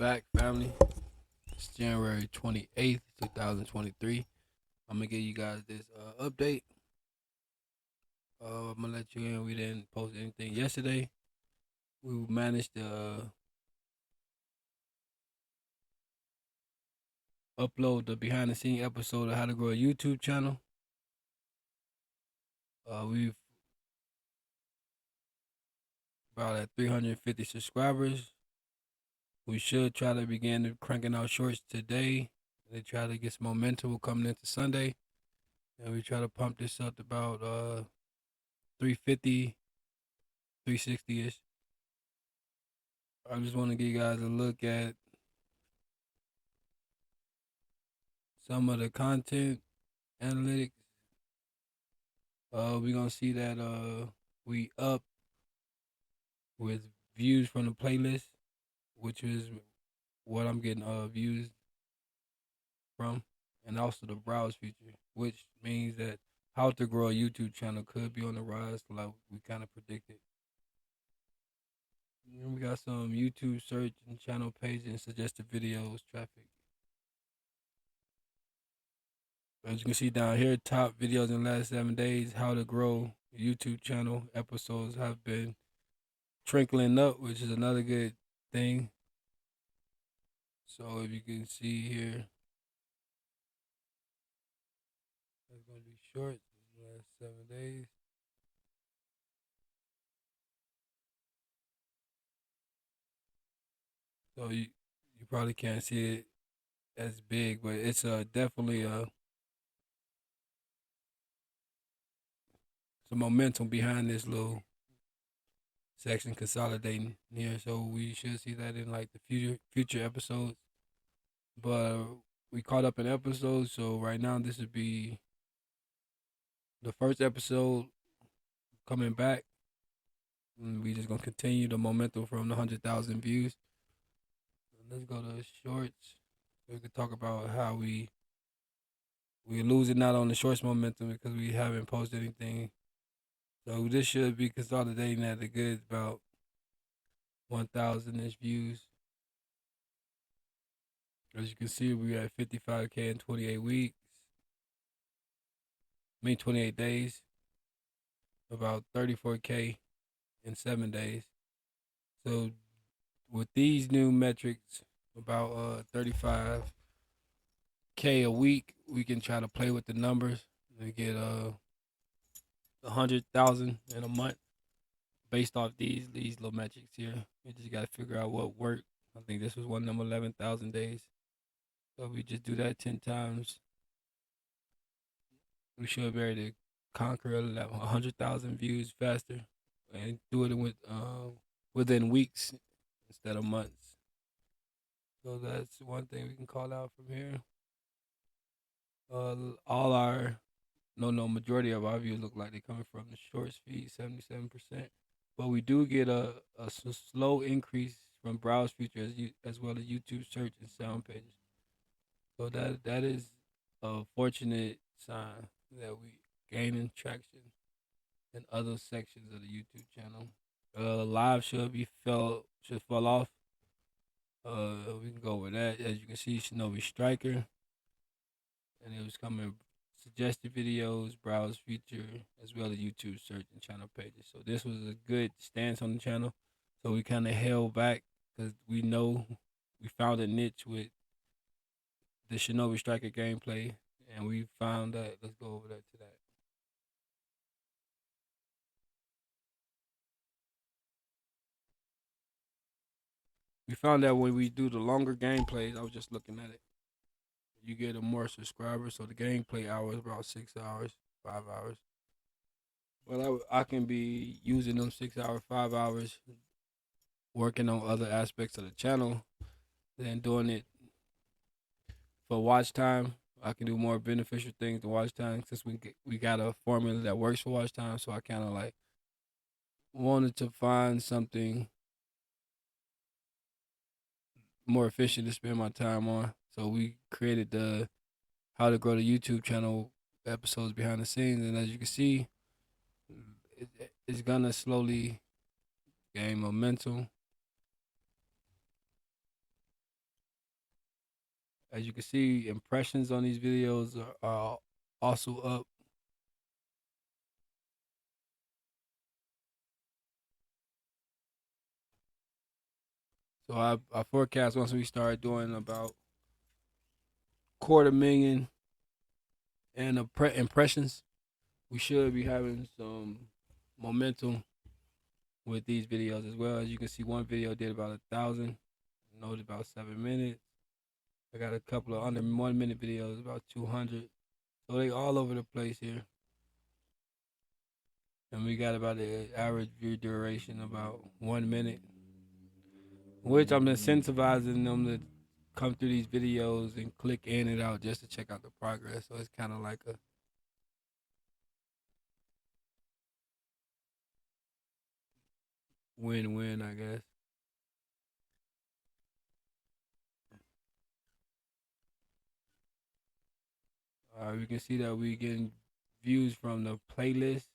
back, family. It's January 28th, 2023. I'm going to give you guys this update. I'm going to let you in. We didn't post anything yesterday. We managed to upload the behind the scenes episode of How to Grow a YouTube channel. We've about at 350 subscribers. We should try to begin cranking out shorts today. They try to get some momentum coming into Sunday. And we try to pump this up to about 350, 360 ish. I just want to give you guys a look at some of the content analytics. We're gonna see that we up with views from the playlist, which is what I'm getting views from, and also the browse feature, which means that how to grow a YouTube channel could be on the rise, like we kind of predicted. And we got some YouTube search and channel pages and suggested videos traffic. As you can see down here, top videos in the last 7 days, how to grow YouTube channel episodes have been trickling up, which is another good thing. So if you can see here, it's going to be short the last 7 days. So you probably can't see it as big, but it's definitely some momentum behind this little section consolidating here. So we should see that in like the future episodes. But we caught up in episodes, so right now this would be the first episode coming back. And we just gonna continue the momentum from the 100,000 views. Let's go to shorts. We could talk about how we're losing not on the shorts momentum because we haven't posted anything. So this should be consolidating at a good about 1,000 ish views. As you can see, we at 55K in 28 weeks. 28 days. About 34K in 7 days. So with these new metrics, about 35K a week, we can try to play with the numbers and get 100,000 in a month based off these little metrics here. We just gotta figure out what worked. I think this was one of them 11,000 days. So if we just do that 10 times, we should be able to conquer 100,000 views faster and do it within weeks instead of months. So that's one thing we can call out from here. All our majority of our views look like they're coming from the shorts feed, 77%. But we do get a slow increase from browse feature as well as YouTube search and sound pages. So that is a fortunate sign that we gaining traction in other sections of the YouTube channel. Live should fall off. We can go over that. As you can see, Shinobi Striker, and it was coming suggested videos, browse feature, as well as YouTube search and channel pages. So this was a good stance on the channel. So we kind of held back because we know we found a niche with the Shinobi Striker gameplay, and we found that. Let's go over that to that. We found that when we do the longer gameplays, I was just looking at it, you get a more subscribers. So the gameplay hours about 6 hours, 5 hours. Well, I can be using them 6 hours, 5 hours, working on other aspects of the channel, than doing it for watch time. I can do more beneficial things to watch time since we got a formula that works for watch time. So I kind of like wanted to find something more efficient to spend my time on. So we created the How to Grow the YouTube channel episodes behind the scenes, and as you can see, it's gonna slowly gain momentum. As you can see, impressions on these videos are also up. So I forecast once we start doing about 250,000 and impressions, we should be having some momentum with these videos as well. As you can see, one video did about 1,000, noted about 7 minutes. I got a couple of under 1 minute videos, about 200. So they all over the place here. And we got about the average view duration about 1 minute, which I'm incentivizing them to come through these videos and click in and out just to check out the progress. So it's kind of like a win-win, I guess. We can see that we getting views from the playlist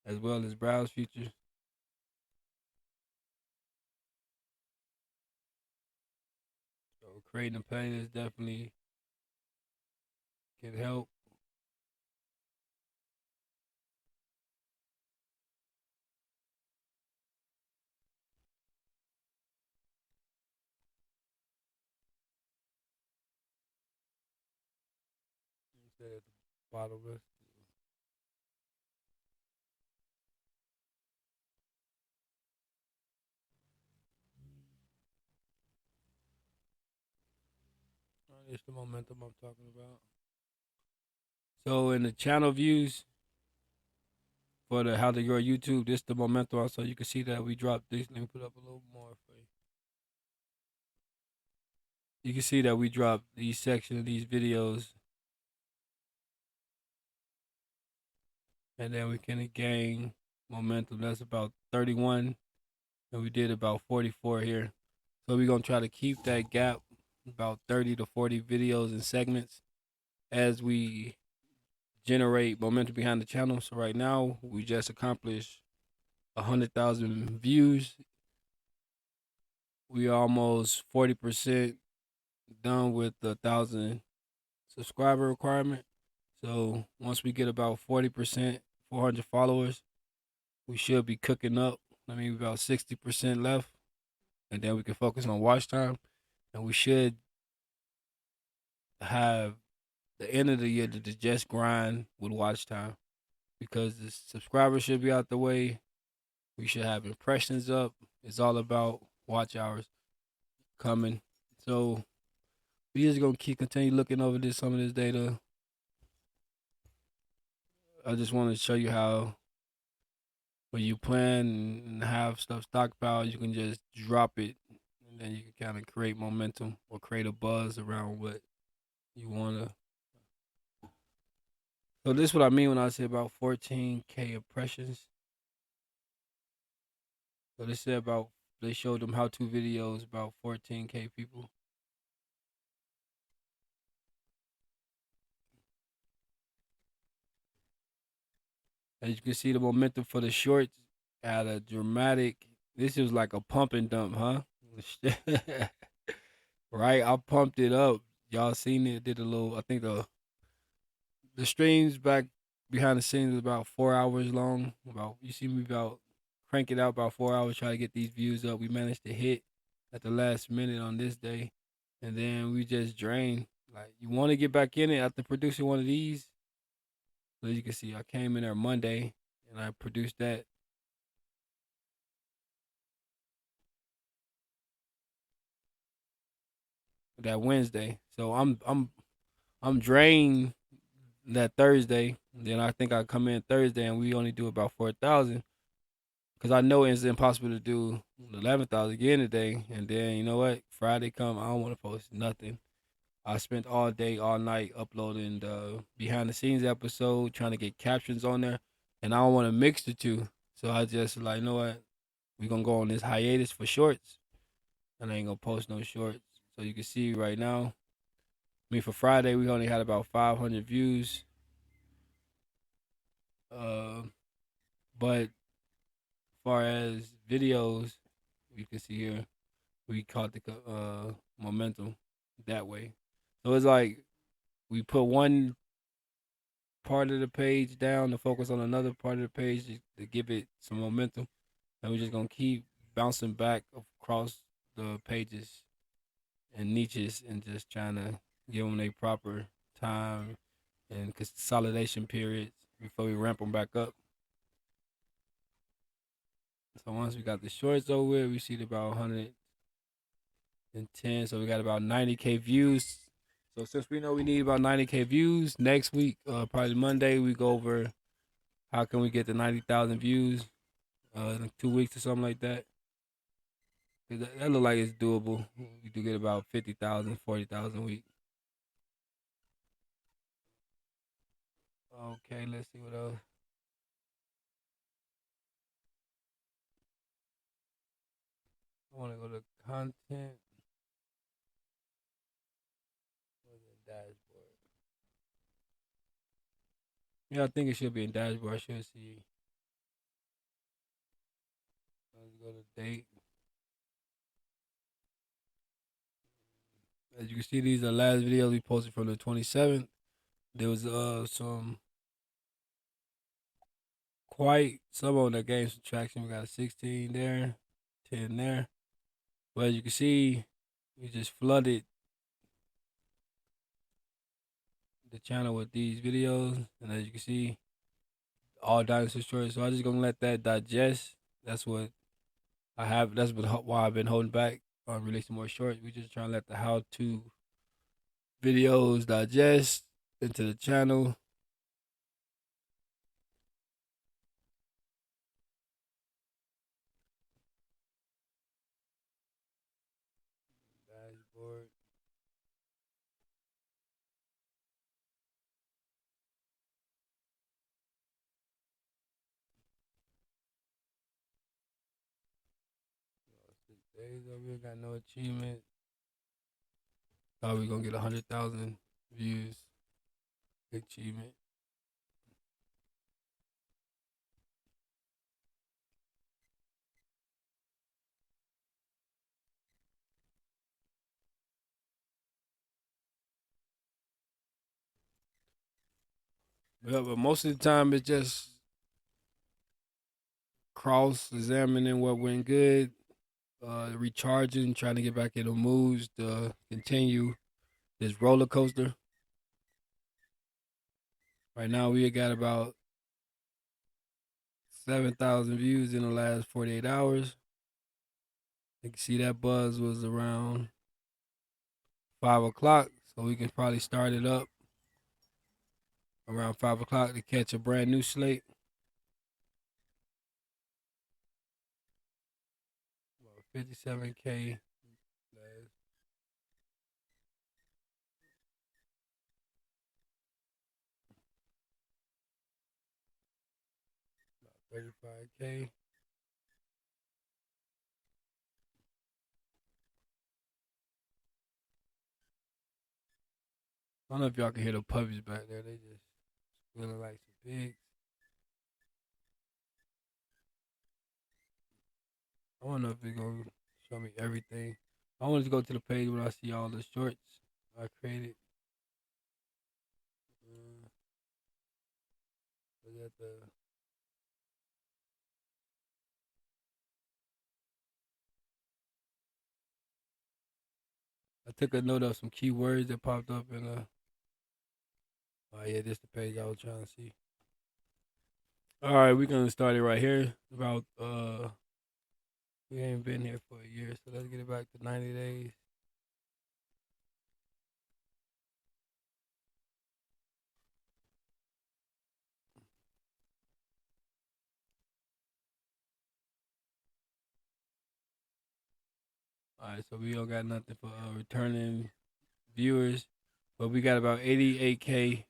as well as browse features. So creating a playlist definitely can help. Instead at the bottom of it. It's the momentum I'm talking about. So in the channel views for the how to grow YouTube, this the momentum. Also, you can see that we dropped this. Let me put up a little more for you. You can see that we dropped these sections of these videos, and then we can gain momentum. That's about 31, and we did about 44 here. So we're gonna try to keep that gap, about 30 to 40 videos and segments, as we generate momentum behind the channel. So right now we just accomplished 100,000 views. We are almost 40% done with the 1,000 subscriber requirement. So once we get about 40%, 400 followers, we should be cooking up. I mean, about 60% left, and then we can focus on watch time, and we should have the end of the year to just grind with watch time, because the subscribers should be out the way. We should have impressions up. It's all about watch hours coming. So we just gonna continue looking over some of this data. I just want to show you how when you plan and have stuff stockpiled, you can just drop it, and then you can kind of create momentum or create a buzz around what you wanna. So this is what I mean when I say about 14K impressions. So they said about they showed them how-to videos about 14K people. As you can see, the momentum for the shorts had a dramatic. This was like a pump and dump, huh? Right, I pumped it up. Y'all seen it? Did a little. I think the streams back behind the scenes was about 4 hours long. About you see me about crank it out about 4 hours, try to get these views up. We managed to hit at the last minute on this day, and then we just drained. Like you want to get back in it after producing one of these. So as you can see, I came in there Monday and I produced that Wednesday. So I'm drained that Thursday. Then I think I come in Thursday and we only do about 4,000, because I know it's impossible to do 11,000 again today. And then you know what? Friday come, I don't want to post nothing. I spent all day, all night uploading the behind the scenes episode, trying to get captions on there, and I don't want to mix the two. So I just like, you know what? We gonna go on this hiatus for shorts, and I ain't gonna post no shorts. So you can see right now, I mean, for Friday we only had about 500 views. Uh, but far as videos, you can see here we caught the momentum. that way. So it's like we put one part of the page down to focus on another part of the page to give it some momentum, and we're just gonna keep bouncing back across the pages and niches and just trying to give them a proper time and consolidation periods before we ramp them back up. So once we got the shorts over with, we see about 110. So we got about 90K views. So since we know we need about 90K views, next week, probably Monday, we go over how can we get to 90,000 views in like 2 weeks or something like that. That look like it's doable. We do get about 50,000, 40,000 a week. Okay, let's see what else. I want to go to content. Where's the dashboard? Yeah, I think it should be in dashboard. I should see. Let's go to date. As you can see, these are last videos we posted from the 27th. There was some quite some on that gained some traction. We got a 16 there, 10 there. But as you can see, we just flooded the channel with these videos, and as you can see, all dinosaur shorts. So I'm just gonna let that digest. That's what I have. That's why I've been holding back on releasing more shorts. We just trying to let the how-to videos digest into the channel. Dashboard. Days over here got no achievement. Thought we gonna get 100,000 views. Achievement. Yeah, but most of the time it's just cross examining what went good, recharging, trying to get back in the moods to continue this roller coaster. Right now we got about 7,000 views in the last 48 hours. You can see that buzz was around 5 o'clock, so we can probably start it up around 5 o'clock to catch a brand new slate. About 57K. 35K. I don't know if y'all can hear the puppies back there. They just feeling like some pigs. I don't know if it's gonna show me everything. I wanted to go to the page when I see all the shorts I created. Was that the I took a note of some keywords that popped up in oh yeah, this the page I was trying to see. All right, we're gonna start it right here. About we ain't been here for a year, so let's get it back to 90 days. All right, so we don't got nothing for returning viewers, but we got about 88K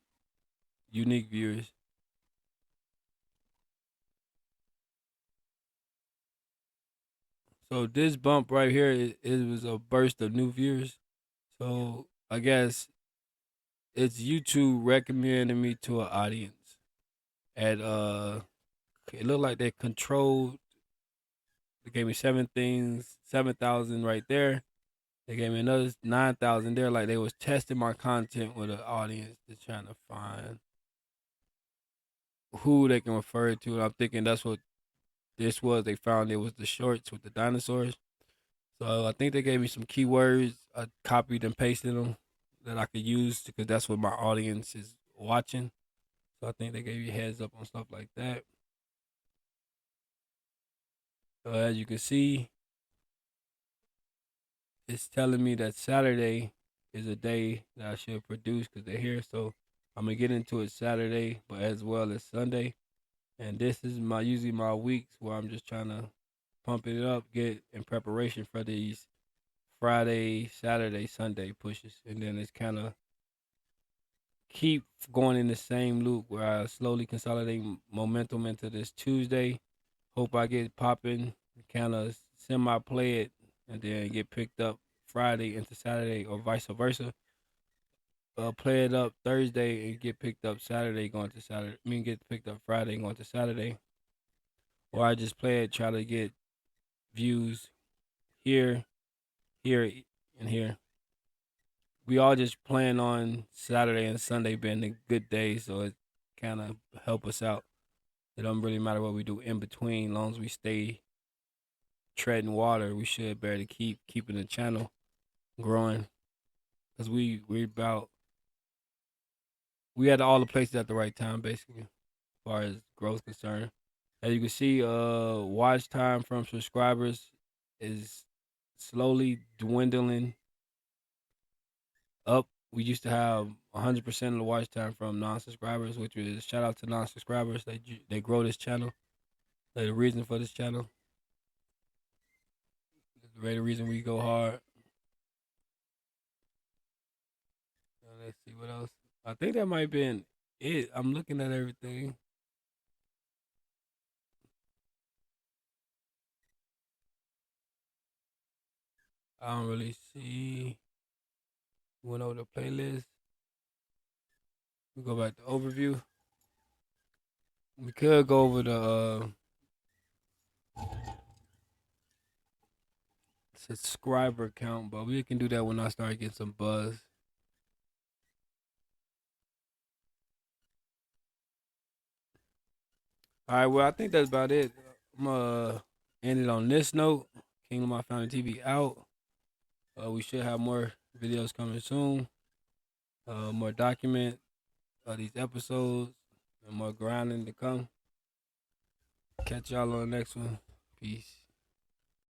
unique viewers. So this bump right here, it was a burst of new viewers. So I guess it's YouTube recommending me to an audience. At it looked like they controlled. They gave me 7,000 right there. They gave me another 9,000. They're like they was testing my content with an audience to trying to find who they can refer it to. And I'm thinking that's what this was. They found it was the shorts with the dinosaurs. So I think they gave me some keywords. I copied and pasted them that I could use because that's what my audience is watching. So I think they gave you heads up on stuff like that. So as you can see, it's telling me that Saturday is a day that I should produce because they're here. So I'm gonna get into it Saturday, but as well as Sunday. And this is my usually my weeks where I'm just trying to pump it up, get in preparation for these Friday, Saturday, Sunday pushes, and then it's kind of keep going in the same loop where I slowly consolidate momentum into this Tuesday. Hope I get popping, kind of semi play it, and then get picked up Friday into Saturday, or vice versa. Play it up Thursday and get picked up Saturday going to Saturday. I mean, get picked up Friday going to Saturday, or I just play it, try to get views here, here, and here. We all just plan on Saturday and Sunday being the good days, so it kind of help us out. It don't really matter what we do in between, as long as we stay treading water. We should be able to keeping the channel growing, cause we had all the places at the right time, basically, as far as growth concerned. As you can see, watch time from subscribers is slowly dwindling up. We used to have 100% of the watch time from non-subscribers, which is shout out to non-subscribers. They grow this channel. They're the reason for this channel. They're the reason we go hard. Let's see what else. I think that might have been it. I'm looking at everything. I don't really see. Went over the playlist. We go back to overview. We could go over the subscriber count, but we can do that when I start getting some buzz. All right, well, I think that's about it. I'm end it on this note. Kingdom My Family TV out. We should have more videos coming soon. More document these episodes and more grinding to come. Catch y'all on the next one. Peace.